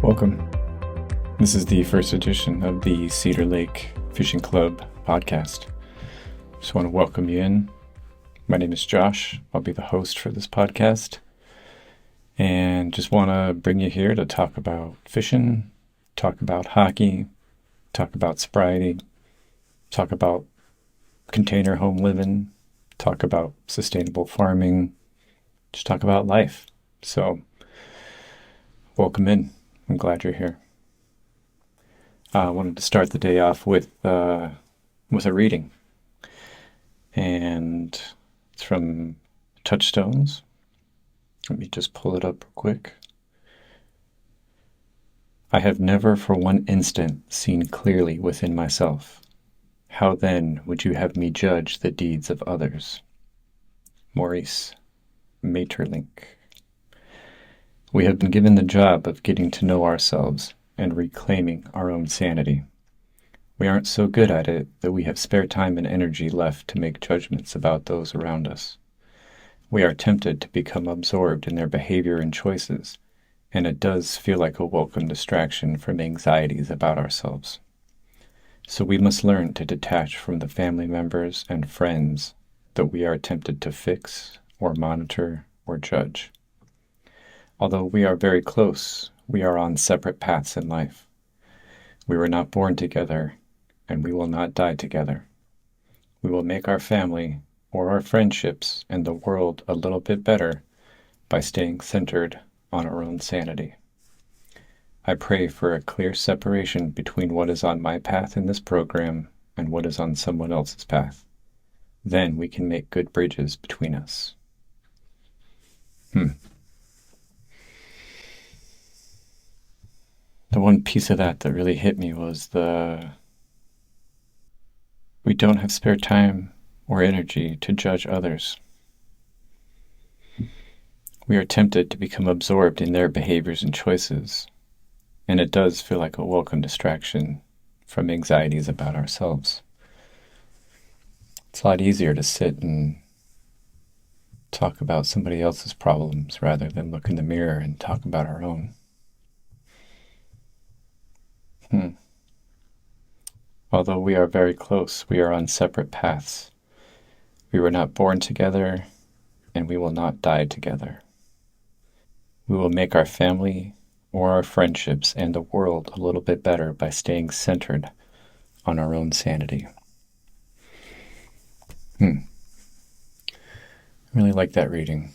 Welcome. This is the first edition of the Cedar Lake Fishing Club podcast. Just want to welcome you in. My name is Josh. I'll be the host for this podcast. And just want to bring you here to talk about fishing, talk about hockey, talk about sobriety, talk about container home living, talk about sustainable farming, just talk about life. So, welcome in. I'm glad you're here. I wanted to start the day off with a reading. And it's from Touchstones. Let me just pull it up real quick. I have never for one instant seen clearly within myself. How then would you have me judge the deeds of others? Maurice Maeterlinck. We have been given the job of getting to know ourselves and reclaiming our own sanity. We aren't so good at it that we have spare time and energy left to make judgments about those around us. We are tempted to become absorbed in their behavior and choices, and it does feel like a welcome distraction from anxieties about ourselves. So we must learn to detach from the family members and friends that we are tempted to fix or monitor or judge. Although we are very close, we are on separate paths in life. We were not born together, and we will not die together. We will make our family or our friendships and the world a little bit better by staying centered on our own sanity. I pray for a clear separation between what is on my path in this program and what is on someone else's path. Then we can make good bridges between us. The one piece of that really hit me was we don't have spare time or energy to judge others. We are tempted to become absorbed in their behaviors and choices, and it does feel like a welcome distraction from anxieties about ourselves. It's a lot easier to sit and talk about somebody else's problems rather than look in the mirror and talk about our own. Although we are very close, we are on separate paths. We were not born together, and we will not die together. We will make our family or our friendships and the world a little bit better by staying centered on our own sanity. I really like that reading.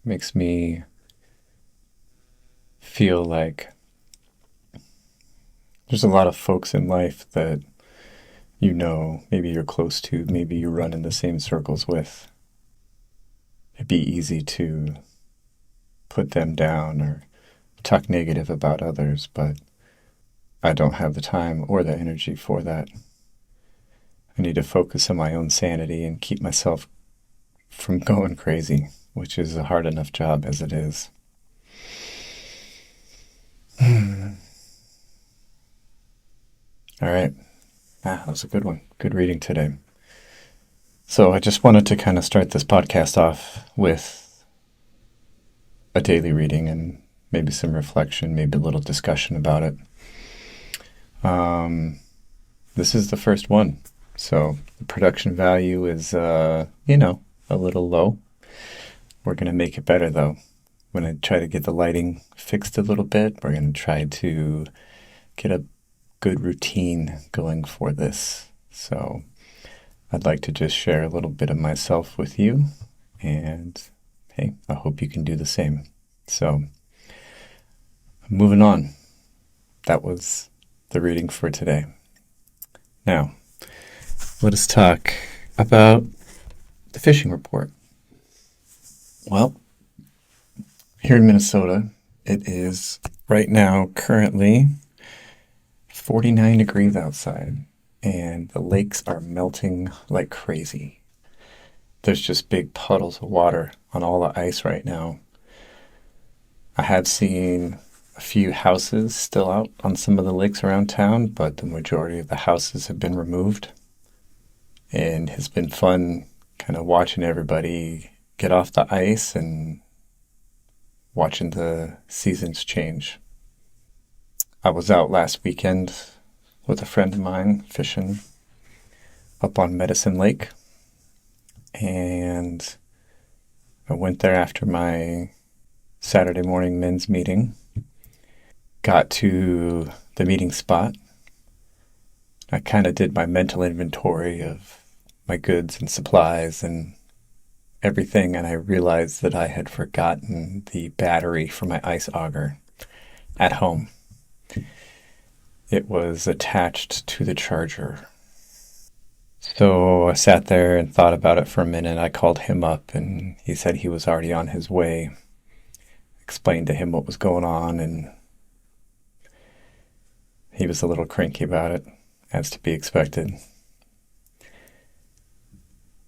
Makes me feel like there's a lot of folks in life that maybe you're close to, maybe you run in the same circles with. It'd be easy to put them down or talk negative about others, but I don't have the time or the energy for that. I need to focus on my own sanity and keep myself from going crazy, which is a hard enough job as it is. All right. That was a good one. Good reading today. So I just wanted to kind of start this podcast off with a daily reading and maybe some reflection, maybe a little discussion about it. This is the first one. So the production value is, a little low. We're going to make it better, though. We're going to try to get the lighting fixed a little bit. We're going to try to get a good routine going for this. So I'd like to just share a little bit of myself with you, and hey, I hope you can do the same. So moving on. That was the reading for today. Now, let us talk about the fishing report. Well, here in Minnesota, it is right now currently 49 degrees outside, and the lakes are melting like crazy. There's just big puddles of water on all the ice right now. I have seen a few houses still out on some of the lakes around town, but the majority of the houses have been removed. And it's been fun kind of watching everybody get off the ice and watching the seasons change. I was out last weekend with a friend of mine fishing up on Medicine Lake, and I went there after my Saturday morning men's meeting. Got to the meeting spot. I kind of did my mental inventory of my goods and supplies and everything, and I realized that I had forgotten the battery for my ice auger at home. It was attached to the charger. So I sat there and thought about it for a minute. I called him up and he said he was already on his way. Explained to him what was going on, and he was a little cranky about it, as to be expected.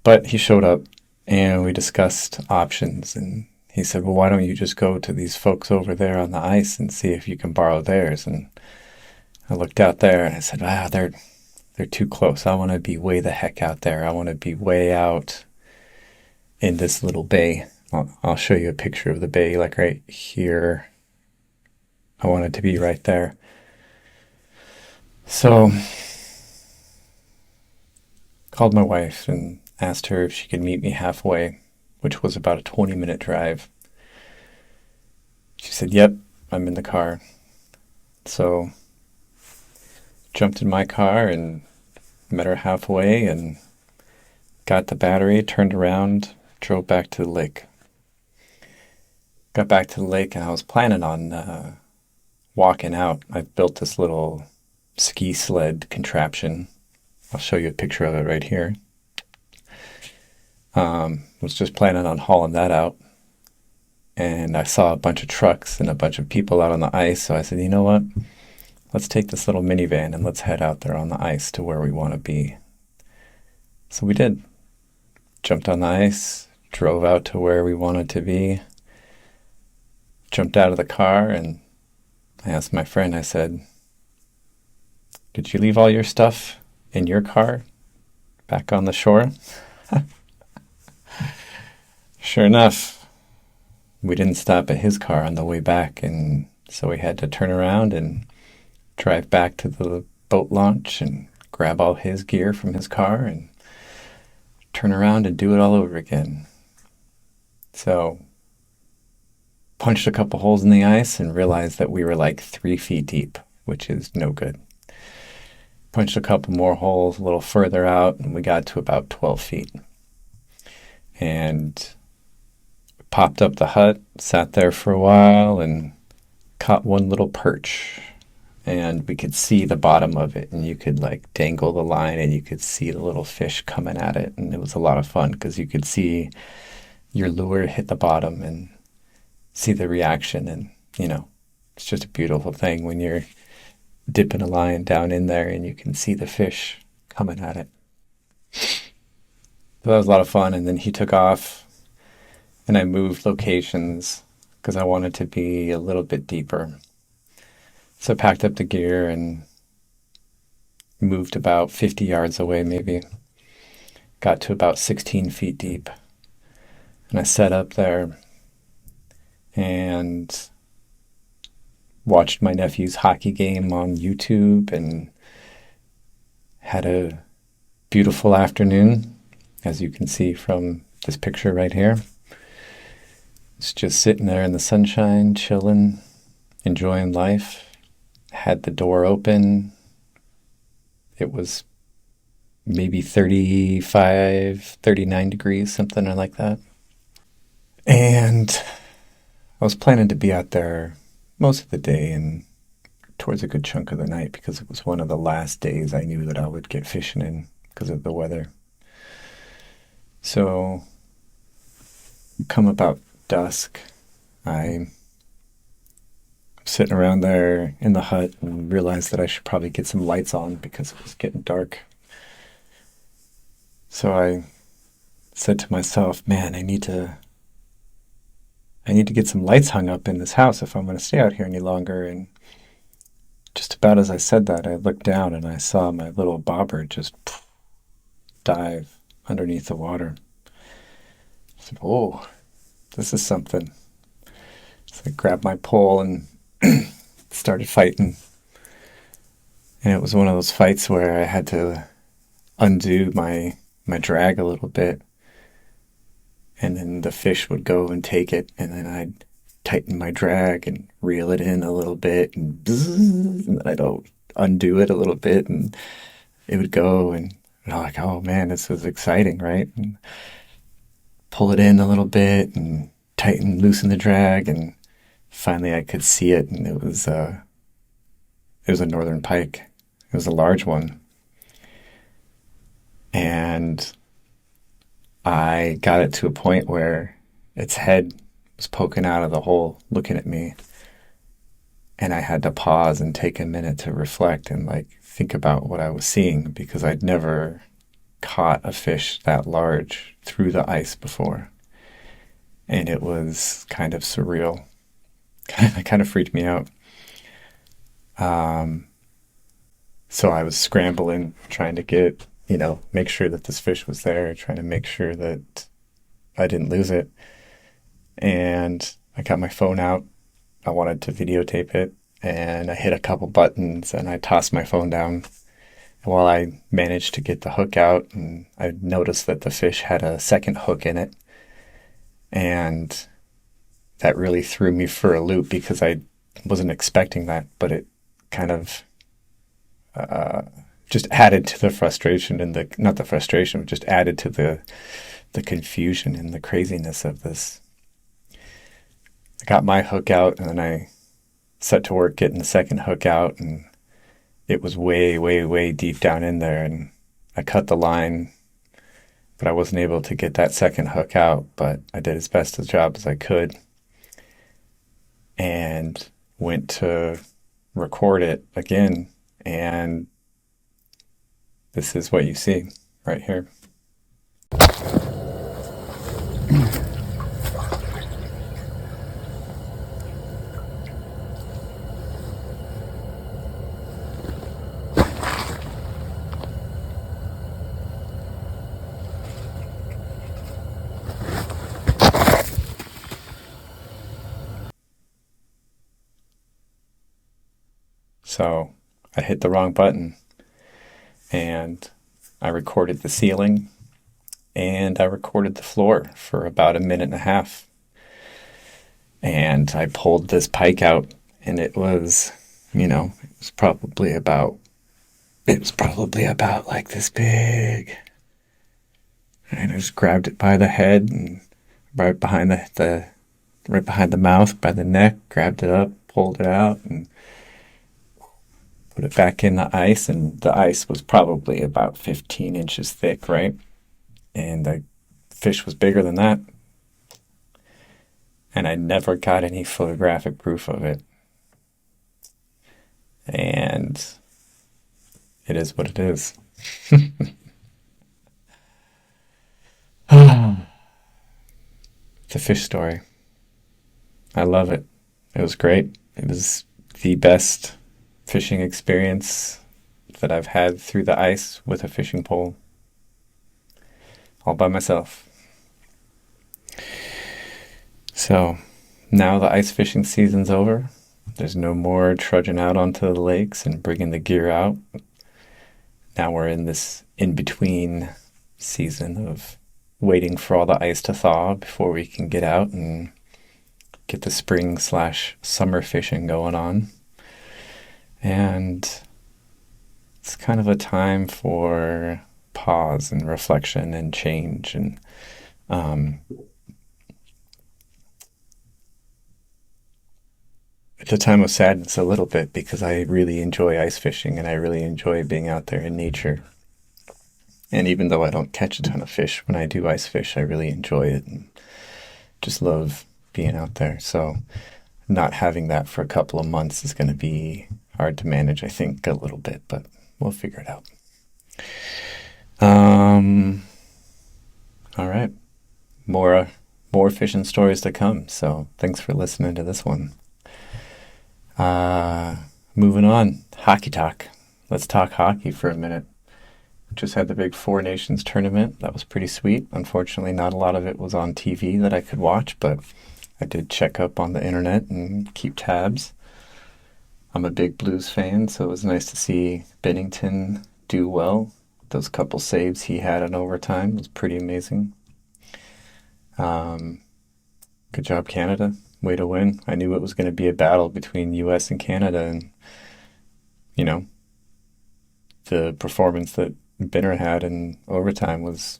But he showed up and we discussed options, and he said, well, why don't you just go to these folks over there on the ice and see if you can borrow theirs? And I looked out there and I said, they're too close. I want to be way the heck out there. I want to be way out in this little bay. I'll show you a picture of the bay, like right here. I want it to be right there. So called my wife and asked her if she could meet me halfway, which was about a 20-minute drive. She said, yep, I'm in the car. So jumped in my car and met her halfway and got the battery, turned around, drove back to the lake. Got back to the lake and I was planning on walking out. I built this little ski sled contraption. I'll show you a picture of it right here. Was just planning on hauling that out. And I saw a bunch of trucks and a bunch of people out on the ice. So I said, you know what? Let's take this little minivan and let's head out there on the ice to where we want to be. So we did. Jumped on the ice, drove out to where we wanted to be, jumped out of the car, and I asked my friend, I said, did you leave all your stuff in your car back on the shore? Sure enough, we didn't stop at his car on the way back, and so we had to turn around and drive back to the boat launch and grab all his gear from his car and turn around and do it all over again. So punched a couple holes in the ice and realized that we were like 3 feet deep, which is no good. Punched a couple more holes a little further out and we got to about 12 feet. And popped up the hut, sat there for a while and caught one little perch. And we could see the bottom of it, and you could like dangle the line and you could see the little fish coming at it. And it was a lot of fun because you could see your lure hit the bottom and see the reaction. And, it's just a beautiful thing when you're dipping a line down in there and you can see the fish coming at it. So that was a lot of fun. And then he took off and I moved locations because I wanted to be a little bit deeper. So I packed up the gear and moved about 50 yards away maybe. Got to about 16 feet deep. And I set up there and watched my nephew's hockey game on YouTube and had a beautiful afternoon, as you can see from this picture right here. It's just sitting there in the sunshine, chilling, enjoying life. Had the door open. It was maybe 35, 39 degrees, something like that. And I was planning to be out there most of the day and towards a good chunk of the night because it was one of the last days I knew that I would get fishing in because of the weather. So come about dusk, I'm sitting around there in the hut and realized that I should probably get some lights on because it was getting dark. So I said to myself, man, I need to get some lights hung up in this house if I'm going to stay out here any longer. And just about as I said that, I looked down and I saw my little bobber just dive underneath the water. I said, oh, this is something. So I grabbed my pole and started fighting. And it was one of those fights where I had to undo my drag a little bit, and then the fish would go and take it, and then I'd tighten my drag and reel it in a little bit, and then I'd undo it a little bit, and it would go, and I'm like, oh man, this was exciting, right? And pull it in a little bit and loosen the drag, and finally I could see it, and it was a northern pike. It was a large one. And I got it to a point where its head was poking out of the hole looking at me. And I had to pause and take a minute to reflect and think about what I was seeing, because I'd never caught a fish that large through the ice before. And it was kind of surreal. It kind of freaked me out. So I was scrambling, trying to make sure that this fish was there, trying to make sure that I didn't lose it. And I got my phone out. I wanted to videotape it, and I hit a couple buttons, and I tossed my phone down. And while I managed to get the hook out, and I noticed that the fish had a second hook in it, and that really threw me for a loop because I wasn't expecting that, but it kind of just added to the frustration and not the frustration, but just added to the confusion and the craziness of this. I got my hook out, and then I set to work getting the second hook out, and it was way, way, way deep down in there, and I cut the line, but I wasn't able to get that second hook out, but I did as best a job as I could, and went to record it again, and this is what you see right here. So I hit the wrong button, and I recorded the ceiling, and I recorded the floor for about a minute and a half. And I pulled this pike out, and it was probably about like this big. And I just grabbed it by the head and right behind right behind the mouth, by the neck, grabbed it up, pulled it out, and put it back in the ice. And the ice was probably about 15 inches thick, right? And the fish was bigger than that. And I never got any photographic proof of it. And it is what it is. It's a fish story. I love it. It was great. It was the best fishing experience that I've had through the ice with a fishing pole, all by myself. So now the ice fishing season's over. There's no more trudging out onto the lakes and bringing the gear out. Now we're in this in-between season of waiting for all the ice to thaw before we can get out and get the spring/summer fishing going on. And it's kind of a time for pause and reflection and change, and it's a time of sadness a little bit, because I really enjoy ice fishing and I really enjoy being out there in nature. And even though I don't catch a ton of fish when I do ice fish, I really enjoy it and just love being out there. So not having that for a couple of months is going to be hard to manage, I think, a little bit, but we'll figure it out. All right. More fishing stories to come. So thanks for listening to this one. Moving on. Hockey talk. Let's talk hockey for a minute. Just had the big Four Nations tournament. That was pretty sweet. Unfortunately, not a lot of it was on TV that I could watch, but I did check up on the internet and keep tabs. I'm a big Blues fan, so it was nice to see Bennington do well. Those couple saves he had in overtime was pretty amazing. Um, Good job, Canada. Way to win. I knew it was going to be a battle between US and Canada, and you know, the performance that Binner had in overtime was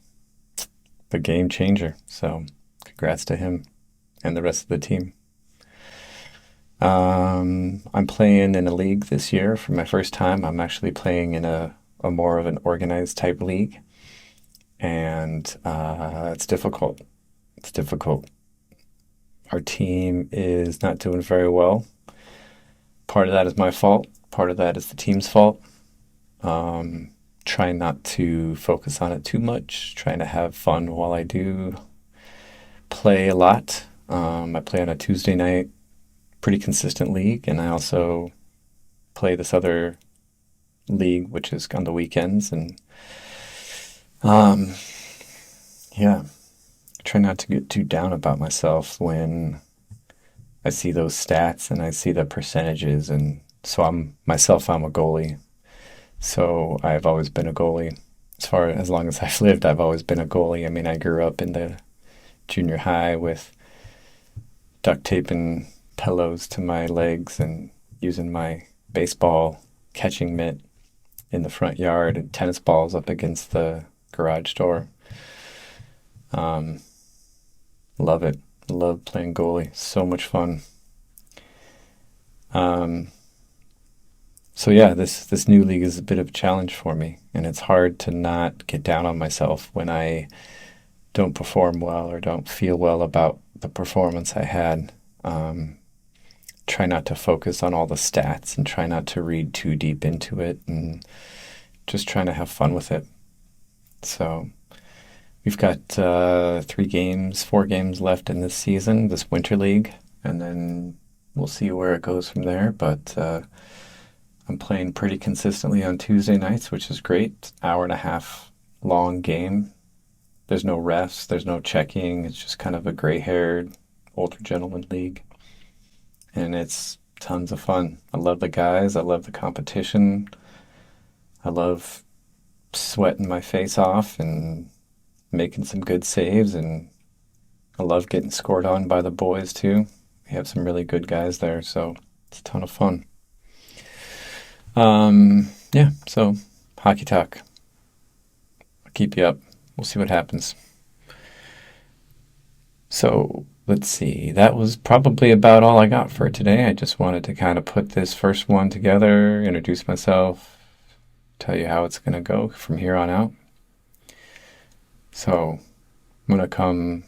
the game changer. So, congrats to him and the rest of the team. I'm playing in a league this year for my first time. I'm actually playing in a more of an organized type league, and it's difficult. It's difficult. Our team is not doing very well. Part of that is my fault. Part of that is the team's fault. Trying not to focus on it too much. Trying to have fun while I do play a lot. I play on a Tuesday night, pretty consistent league, and I also play this other league, which is on the weekends. And um, yeah, I try not to get too down about myself when I see those stats and I see the percentages. And so I'm a goalie. So I've always been a goalie. As long as I've lived, I've always been a goalie. I mean, I grew up in the junior high with duct taping pillows to my legs and using my baseball catching mitt in the front yard and tennis balls up against the garage door. Um, Love it. Love playing goalie. So much fun. Um, so yeah, this new league is a bit of a challenge for me, and it's hard to not get down on myself when I don't perform well or don't feel well about the performance I had. Um, Try not to focus on all the stats and try not to read too deep into it, and just trying to have fun with it. So we've got 4 games left in this season, this winter league, and then we'll see where it goes from there. But I'm playing pretty consistently on Tuesday nights, which is great. Hour and a half long game. There's no refs, there's no checking. It's just kind of a gray-haired older gentleman league, and it's tons of fun. I love the guys. I love the competition. I love sweating my face off and making some good saves, and I love getting scored on by the boys too. We have some really good guys there, so it's a ton of fun. Yeah, so hockey talk. I'll keep you up. We'll see what happens. So let's see. That was probably about all I got for today. I just wanted to kind of put this first one together, introduce myself, tell you how it's going to go from here on out. So I'm going to come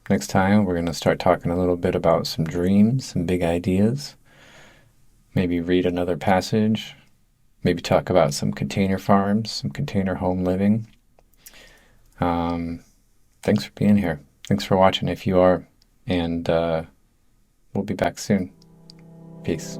next time. We're going to start talking a little bit about some dreams, some big ideas. Maybe read another passage. Maybe talk about some container farms, some container home living. Thanks for being here. Thanks for watching if you are. And we'll be back soon. Peace.